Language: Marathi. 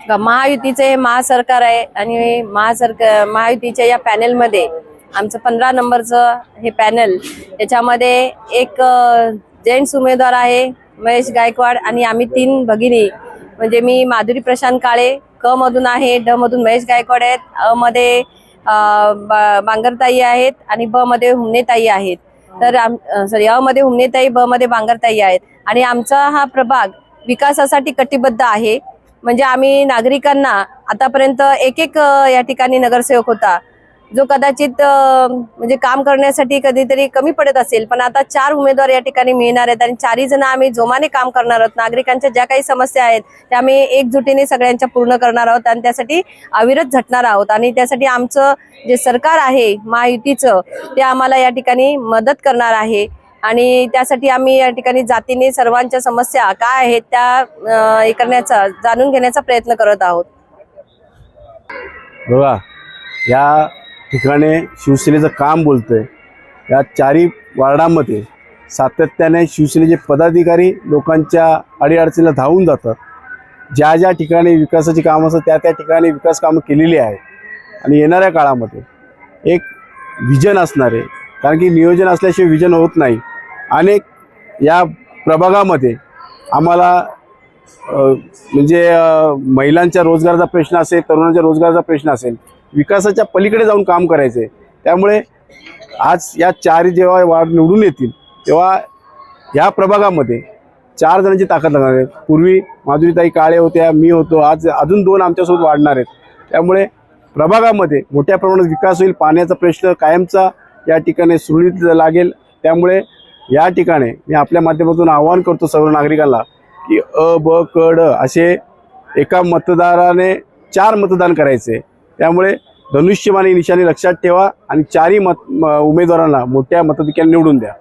महायुतीचे हे महासरकार आहे आणि महायुतीच्या या पॅनेलमध्ये आमचं 15 नंबरचं हे पॅनल, याच्यामध्ये एक जेंट्स उमेदवार आहे महेश गायकवाड आणि आम्ही 3 भगिनी, म्हणजे मी माधुरी प्रशांत काळे क मधून आहे, ड मधून महेश गायकवाड आहेत, अ मध्ये बांगरताई आहेत आणि ब मध्ये हुमनेताई आहेत. तर अ मध्ये हुमनेताई, ब मध्ये बांगरताई आहेत आणि आमचा हा प्रभाग विकासासाठी कटिबद्ध आहे. म्हणजे आम्ही नागरिकांना आतापर्यंत एक या ठिकाणी नगरसेवक होता जो कदाचित म्हणजे काम करण्यासाठी कधीतरी कमी पडत असेल, पण आता 4 उमेदवार या ठिकाणी मिळणार आहेत आणि 4ही जण आम्ही जोमाने काम करणार आहोत. नागरिकांच्या ज्या काही समस्या आहेत त्या आम्ही एकजुटीने सगळ्यांच्या पूर्ण करणार आहोत आणि त्यासाठी अविरत झटणार आहोत. आणि त्यासाठी आमचं जे सरकार आहे महायुतीचं ते आम्हाला या ठिकाणी मदत करणार आहे आणि त्यासाठी आम्ही या ठिकाणी जातीने सर्वांच्या समस्या काय आहेत त्या हे करण्याचा, जाणून घेण्याचा प्रयत्न करत आहोत. बघा, या ठिकाणी शिवसेनेचं काम बोलतंय. या 4ही वार्डामध्ये सातत्याने शिवसेनेचे पदाधिकारी लोकांच्या अडीअडचणीला धावून जातात. ज्या ज्या ठिकाणी विकासाची कामं असतात त्या त्या ठिकाणी विकास कामं केलेली आहेत आणि येणाऱ्या काळामध्ये एक विजन असणार आहे, कारण की नियोजन असल्याशिवाय विजन होत नाही. अनेक या प्रभागामध्ये आम्हाला म्हणजे महिलांच्या रोजगाराचा प्रश्न असेल, तरुणांच्या रोजगाराचा प्रश्न असेल, विकासाच्या पलीकडे जाऊन काम करायचे. त्यामुळे आज या 4 जेव्हा वार्ड निवडून येतील तेव्हा ह्या प्रभागामध्ये 4 जणांची ताकद लागणार आहे. पूर्वी माधुरीताई काळे होत्या, मी होतो, आज अजून 2 आमच्यासोबत वाढणार आहेत. त्यामुळे प्रभागामध्ये मोठ्या प्रमाणात विकास होईल. पाण्याचा प्रश्न कायमचा या ठिकाणी सुरळीत लागेल. त्यामुळे या ठिकाणी मी आपल्या माध्यमातून आवाहन करतो सर्व नागरिकांना की अ, ब, क, ड असे एका मतदाराने 4 मतदान करायचे. त्यामुळे धनुष्यबाणी निशाणी लक्षात ठेवा आणि 4ही उमेदवारांना मोठ्या मताधिक्याने निवडून द्या.